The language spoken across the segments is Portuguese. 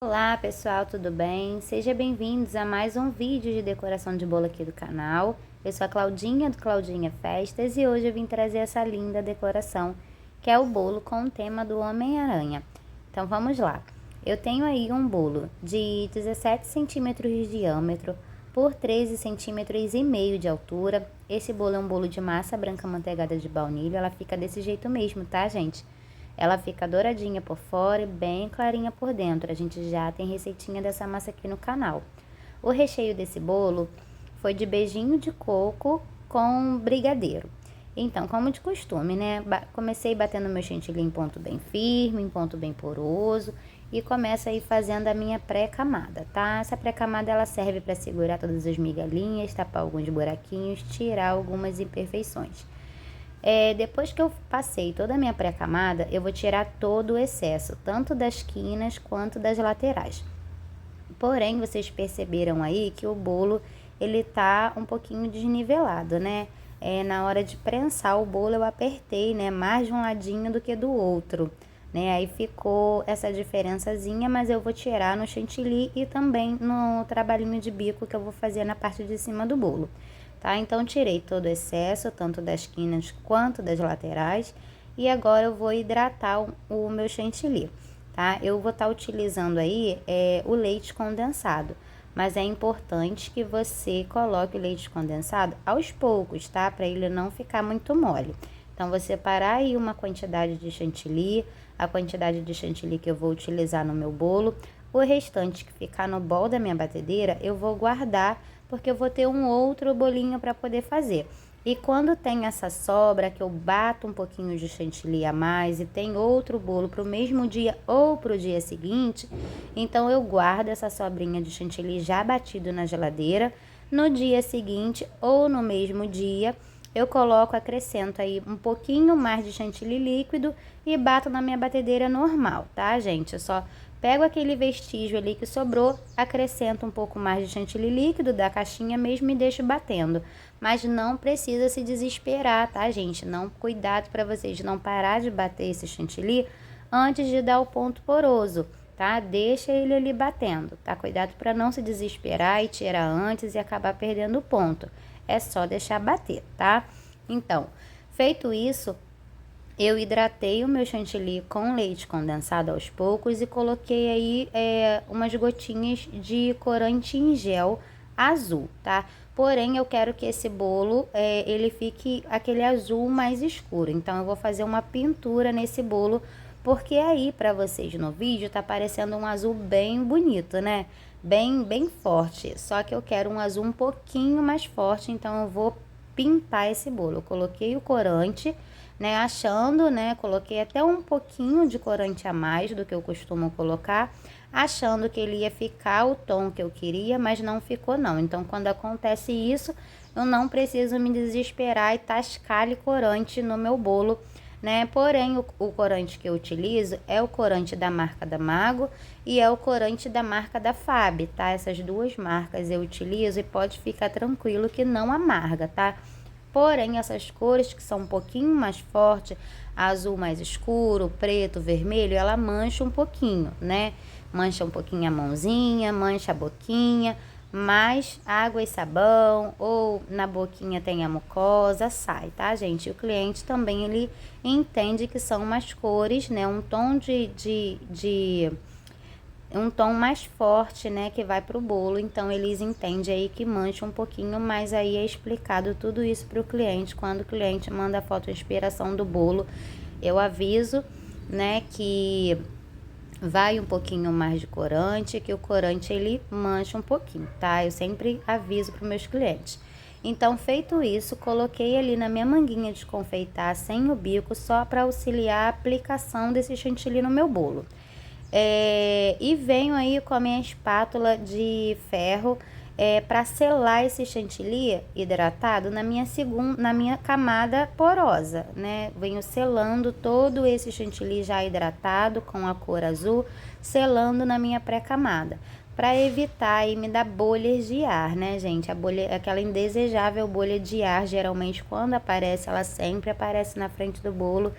Olá pessoal, tudo bem? Sejam bem-vindos a mais um vídeo de decoração de bolo aqui do canal. Eu sou a Claudinha do Claudinha Festas e hoje eu vim trazer essa linda decoração, que é o bolo com o tema do Homem-Aranha. Então vamos lá. Eu tenho aí um bolo de 17 centímetros de diâmetro por 13 centímetros e meio de altura. Esse bolo é um bolo de massa branca manteigada de baunilha, ela fica desse jeito mesmo, tá, gente? Ela fica douradinha por fora e bem clarinha por dentro. A gente já tem receitinha dessa massa aqui no canal. O recheio desse bolo foi de beijinho de coco com brigadeiro. Então, como de costume, né? Comecei batendo meu chantilly em ponto bem firme, em ponto bem poroso. E começo aí fazendo a minha pré-camada, tá? Essa pré-camada ela serve para segurar todas as migalhinhas, tapar alguns buraquinhos, tirar algumas imperfeições. Depois que eu passei toda a minha pré-camada, eu vou tirar todo o excesso, tanto das quinas quanto das laterais. Porém, vocês perceberam aí que o bolo, ele tá um pouquinho desnivelado, né? Na hora de prensar o bolo, eu apertei, né? Mais de um ladinho do que do outro, né? Aí ficou essa diferençazinha, mas eu vou tirar no chantilly e também no trabalhinho de bico que eu vou fazer na parte de cima do bolo. Tá? Então, tirei todo o excesso, tanto das quinas quanto das laterais. E agora eu vou hidratar o meu chantilly, tá? Eu vou estar utilizando aí o leite condensado. Mas é importante que você coloque o leite condensado aos poucos, tá? Para ele não ficar muito mole. Então, vou separar aí uma quantidade de chantilly, a quantidade de chantilly que eu vou utilizar no meu bolo. O restante que ficar no bol da minha batedeira, eu vou guardar, porque eu vou ter um outro bolinho para poder fazer. E quando tem essa sobra, que eu bato um pouquinho de chantilly a mais e tem outro bolo para o mesmo dia ou para o dia seguinte, então eu guardo essa sobrinha de chantilly já batido na geladeira. No dia seguinte ou no mesmo dia, eu acrescento aí um pouquinho mais de chantilly líquido e bato na minha batedeira normal, tá, gente? Eu só pego aquele vestígio ali que sobrou, acrescento um pouco mais de chantilly líquido da caixinha mesmo e deixo batendo. Mas não precisa se desesperar, tá, gente? Não, cuidado para vocês não parar de bater esse chantilly antes de dar o ponto poroso, tá? Deixa ele ali batendo, tá? Cuidado para não se desesperar e tirar antes e acabar perdendo o ponto. É só deixar bater, tá? Então, feito isso, eu hidratei o meu chantilly com leite condensado aos poucos e coloquei aí umas gotinhas de corante em gel azul, tá? Porém, eu quero que esse bolo, ele fique aquele azul mais escuro. Então, eu vou fazer uma pintura nesse bolo, porque aí, para vocês no vídeo, tá parecendo um azul bem bonito, né? Bem forte. Só que eu quero um azul um pouquinho mais forte, então eu vou pintar esse bolo. Eu coloquei o corante, né, achando, né, coloquei até um pouquinho de corante a mais do que eu costumo colocar, achando que ele ia ficar o tom que eu queria, mas não ficou não. Então, quando acontece isso, eu não preciso me desesperar e tascar corante no meu bolo, né? Porém, o corante que eu utilizo é o corante da marca da Mago e é o corante da marca da Fab, tá? Essas duas marcas eu utilizo e pode ficar tranquilo que não amarga, tá? Porém, essas cores que são um pouquinho mais fortes, azul mais escuro, preto, vermelho, ela mancha um pouquinho, né? Mancha um pouquinho a mãozinha, mancha a boquinha, mas água e sabão ou na boquinha tem a mucosa, sai, tá, gente? O cliente também, ele entende que são umas cores, né? Um tom um tom mais forte, né, que vai pro bolo, então eles entendem aí que mancha um pouquinho, mas aí é explicado tudo isso pro cliente. Quando o cliente manda a foto de inspiração do bolo, eu aviso, né, que vai um pouquinho mais de corante, que o corante ele mancha um pouquinho, tá? Eu sempre aviso para meus clientes. Então, feito isso, coloquei ali na minha manguinha de confeitar sem o bico, só para auxiliar a aplicação desse chantilly no meu bolo. E venho aí com a minha espátula de ferro para selar esse chantilly hidratado na minha camada porosa, né? Venho selando todo esse chantilly já hidratado com a cor azul, selando na minha pré-camada, para evitar aí me dar bolhas de ar, né, gente? A bolha, aquela indesejável bolha de ar, geralmente quando aparece, ela sempre aparece na frente do bolo.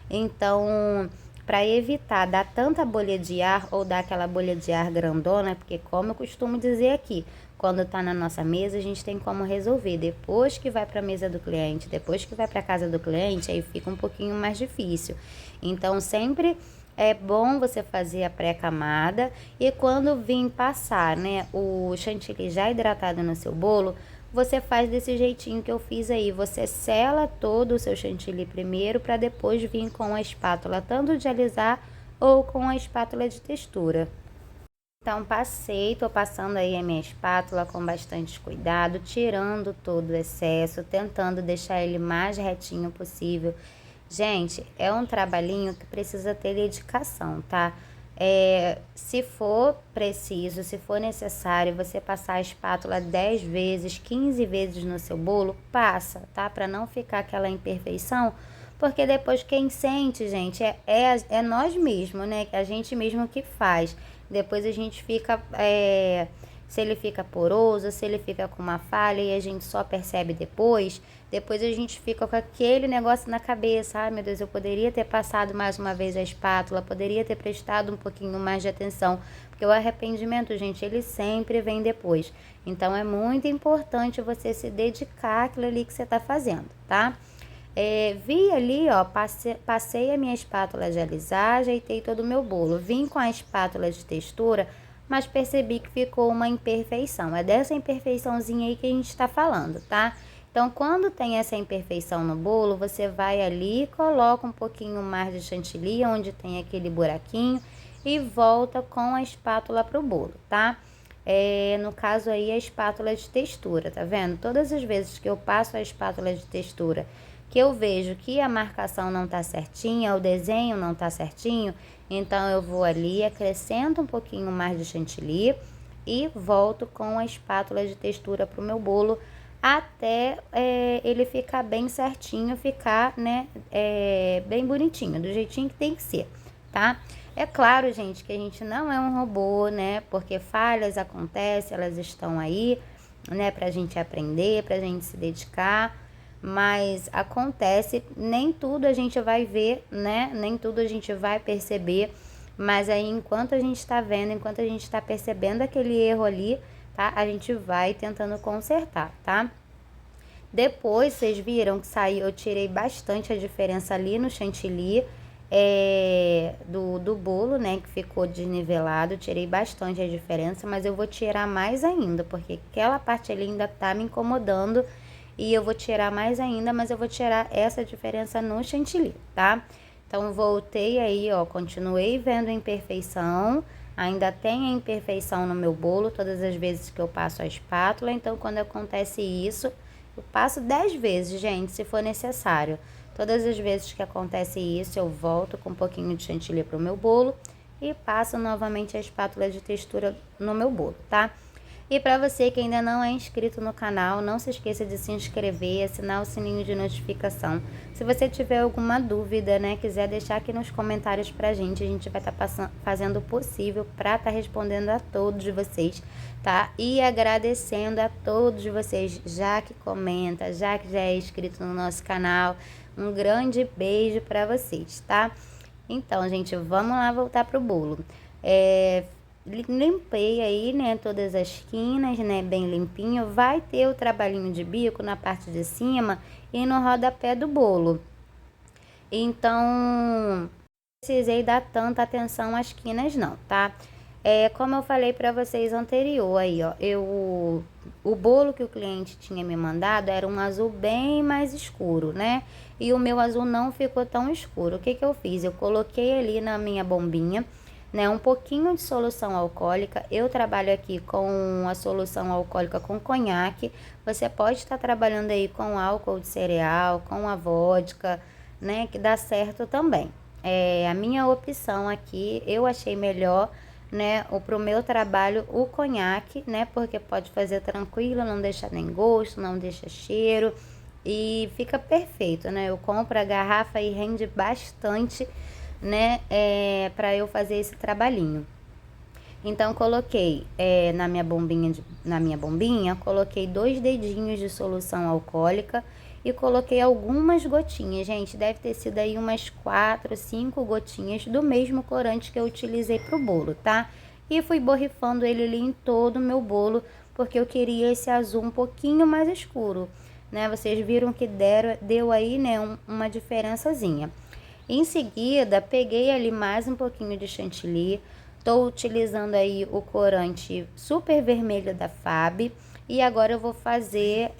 Então, para evitar dar tanta bolha de ar ou dar aquela bolha de ar grandona, porque como eu costumo dizer aqui, quando tá na nossa mesa, a gente tem como resolver. Depois que vai para a mesa do cliente, depois que vai para a casa do cliente, aí fica um pouquinho mais difícil. Então, sempre é bom você fazer a pré-camada e quando vir passar, né, o chantilly já hidratado no seu bolo, você faz desse jeitinho que eu fiz aí. Você sela todo o seu chantilly primeiro para depois vir com a espátula, tanto de alisar ou com a espátula de textura. Então, tô passando aí a minha espátula com bastante cuidado, tirando todo o excesso, tentando deixar ele mais retinho possível. Gente, é um trabalhinho que precisa ter dedicação, tá? Se for preciso, se for necessário, você passar a espátula 10 vezes, 15 vezes no seu bolo, passa, tá? Para não ficar aquela imperfeição, porque depois quem sente, gente, é nós mesmos, né? A gente mesmo que faz. Depois a gente fica, se ele fica poroso, se ele fica com uma falha e a gente só percebe depois. Depois a gente fica com aquele negócio na cabeça. Ai, meu Deus, eu poderia ter passado mais uma vez a espátula, poderia ter prestado um pouquinho mais de atenção. Porque o arrependimento, gente, ele sempre vem depois. Então, é muito importante você se dedicar àquilo ali que você está fazendo, tá? Vi ali, ó, passei a minha espátula de alisar, ajeitei todo o meu bolo. Vim com a espátula de textura, mas percebi que ficou uma imperfeição. É dessa imperfeiçãozinha aí que a gente está falando, tá? Então, quando tem essa imperfeição no bolo, você vai ali, coloca um pouquinho mais de chantilly, onde tem aquele buraquinho, e volta com a espátula pro bolo, tá? No caso aí, a espátula de textura, tá vendo? Todas as vezes que eu passo a espátula de textura, que eu vejo que a marcação não tá certinha, o desenho não tá certinho, então eu vou ali, acrescento um pouquinho mais de chantilly e volto com a espátula de textura pro meu bolo, até ele ficar bem certinho, ficar, né, bem bonitinho, do jeitinho que tem que ser, tá? É claro, gente, que a gente não é um robô, né, porque falhas acontecem, elas estão aí, né, pra gente aprender, pra gente se dedicar, mas acontece, nem tudo a gente vai ver, né, nem tudo a gente vai perceber, mas aí enquanto a gente tá vendo, enquanto a gente tá percebendo aquele erro ali, tá? A gente vai tentando consertar, tá? Depois, vocês viram que saiu, eu tirei bastante a diferença ali no chantilly do bolo, né? Que ficou desnivelado, tirei bastante a diferença, mas eu vou tirar mais ainda, porque aquela parte ali ainda tá me incomodando e eu vou tirar mais ainda, mas eu vou tirar essa diferença no chantilly, tá? Então, voltei aí, ó, continuei vendo a imperfeição. Ainda tem a imperfeição no meu bolo todas as vezes que eu passo a espátula. Então, quando acontece isso, eu passo 10 vezes, gente, se for necessário. Todas as vezes que acontece isso, eu volto com um pouquinho de chantilly pro meu bolo e passo novamente a espátula de textura no meu bolo, tá? E para você que ainda não é inscrito no canal, não se esqueça de se inscrever, assinar o sininho de notificação. Se você tiver alguma dúvida, né, quiser deixar aqui nos comentários pra gente, a gente vai estar fazendo o possível para estar respondendo a todos vocês, tá? E agradecendo a todos vocês, já que comenta, já que já é inscrito no nosso canal. Um grande beijo para vocês, tá? Então, gente, vamos lá voltar pro bolo. Limpei aí, né, todas as esquinas, né, bem limpinho. Vai ter o trabalhinho de bico na parte de cima e no rodapé do bolo. Então, não precisei dar tanta atenção às esquinas não, tá? Como eu falei para vocês anterior aí, ó, o bolo que o cliente tinha me mandado era um azul bem mais escuro, né? E o meu azul não ficou tão escuro. O que que eu fiz? Eu coloquei ali na minha bombinha, né, um pouquinho de solução alcoólica. Eu trabalho aqui com a solução alcoólica com conhaque. Você pode estar trabalhando aí com álcool de cereal, com a vodka, né, que dá certo também. A minha opção aqui, eu achei melhor, né, pro meu trabalho o conhaque, né, porque pode fazer tranquilo, não deixa nem gosto, não deixa cheiro e fica perfeito, né? Eu compro a garrafa e rende bastante, né, para eu fazer esse trabalhinho. Então, coloquei na minha bombinha, coloquei 2 dedinhos de solução alcoólica e coloquei algumas gotinhas, gente, deve ter sido aí umas 4, 5 gotinhas do mesmo corante que eu utilizei pro bolo, tá? E fui borrifando ele ali em todo o meu bolo, porque eu queria esse azul um pouquinho mais escuro, né? Vocês viram que deu aí, né, uma diferençazinha. Em seguida, peguei ali mais um pouquinho de chantilly. Tô utilizando aí o corante super vermelho da Fab. E agora eu vou fazer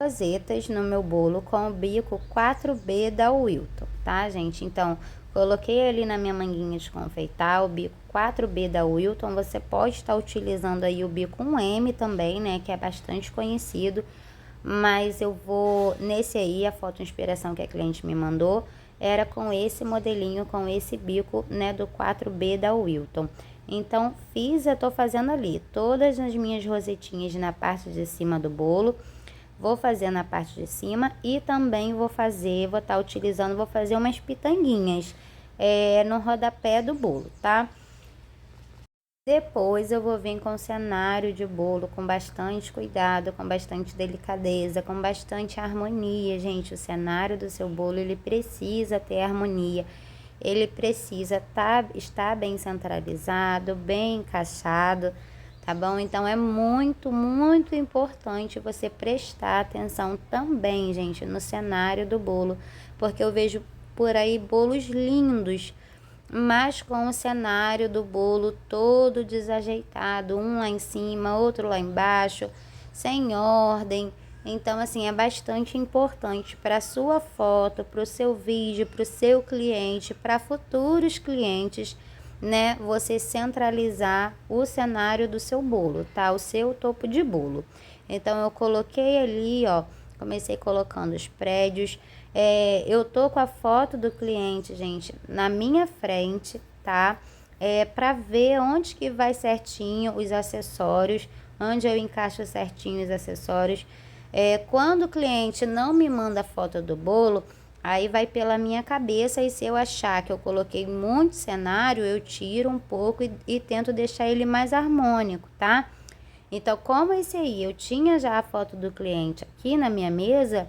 rosetas no meu bolo com o bico 4B da Wilton, tá, gente? Então, coloquei ali na minha manguinha de confeitar o bico 4B da Wilton. Você pode estar utilizando aí o bico 1M também, né, que é bastante conhecido. Mas eu vou nesse aí, a foto inspiração que a cliente me mandou era com esse modelinho, com esse bico, né, do 4B da Wilton. Então, eu tô fazendo ali todas as minhas rosetinhas na parte de cima do bolo. Vou fazer na parte de cima e também vou estar utilizando, vou fazer umas pitanguinhas no rodapé do bolo, tá? Depois eu vou vir com o cenário de bolo com bastante cuidado, com bastante delicadeza, com bastante harmonia, gente. O cenário do seu bolo, ele precisa ter harmonia. Ele precisa estar bem centralizado, bem encaixado, tá bom? Então é muito, muito importante você prestar atenção também, gente, no cenário do bolo, porque eu vejo por aí bolos lindos, mas com o cenário do bolo todo desajeitado, um lá em cima, outro lá embaixo, sem ordem. Então, assim, é bastante importante para a sua foto, para o seu vídeo, para o seu cliente, para futuros clientes, né? Você centralizar o cenário do seu bolo, tá? O seu topo de bolo. Então, eu coloquei ali, ó, comecei colocando os prédios. Eu tô com a foto do cliente, gente, na minha frente, tá? Para ver onde que vai certinho os acessórios, onde eu encaixo certinho os acessórios. Quando o cliente não me manda a foto do bolo, aí vai pela minha cabeça, e se eu achar que eu coloquei muito cenário, eu tiro um pouco e tento deixar ele mais harmônico, tá? Então, como esse aí eu tinha já a foto do cliente aqui na minha mesa,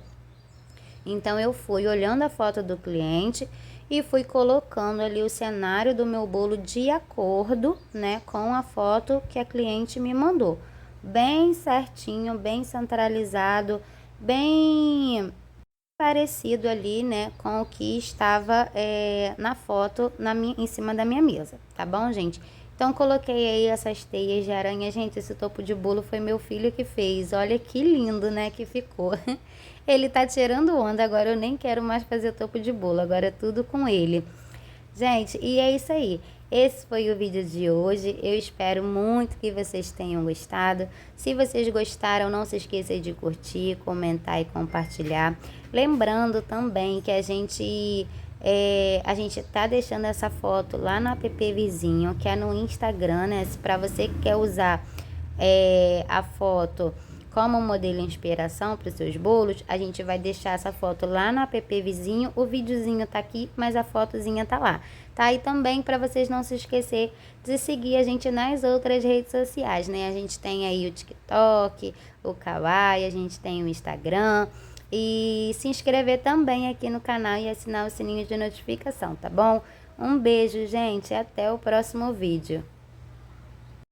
então eu fui olhando a foto do cliente e fui colocando ali o cenário do meu bolo de acordo, né, com a foto que a cliente me mandou. Bem certinho, bem centralizado, bem parecido ali, né, com o que estava na foto em cima da minha mesa, tá bom, gente? Então, coloquei aí essas teias de aranha. Gente, esse topo de bolo foi meu filho que fez. Olha que lindo, né, que ficou. Ele tá tirando onda, agora eu nem quero mais fazer topo de bolo, agora é tudo com ele. Gente, e é isso aí. Esse foi o vídeo de hoje. Eu espero muito que vocês tenham gostado. Se vocês gostaram, não se esqueça de curtir, comentar e compartilhar. Lembrando também que a gente tá deixando essa foto lá no app Vizinho, que é no Instagram, né? Para você que quer usar a foto como modelo de inspiração para os seus bolos, a gente vai deixar essa foto lá no app Vizinho. O videozinho tá aqui, mas a fotozinha tá lá, tá? E também para vocês não se esquecer de seguir a gente nas outras redes sociais, né? A gente tem aí o TikTok, o Kawaii, a gente tem o Instagram. E se inscrever também aqui no canal e assinar o sininho de notificação, tá bom? Um beijo, gente, até o próximo vídeo.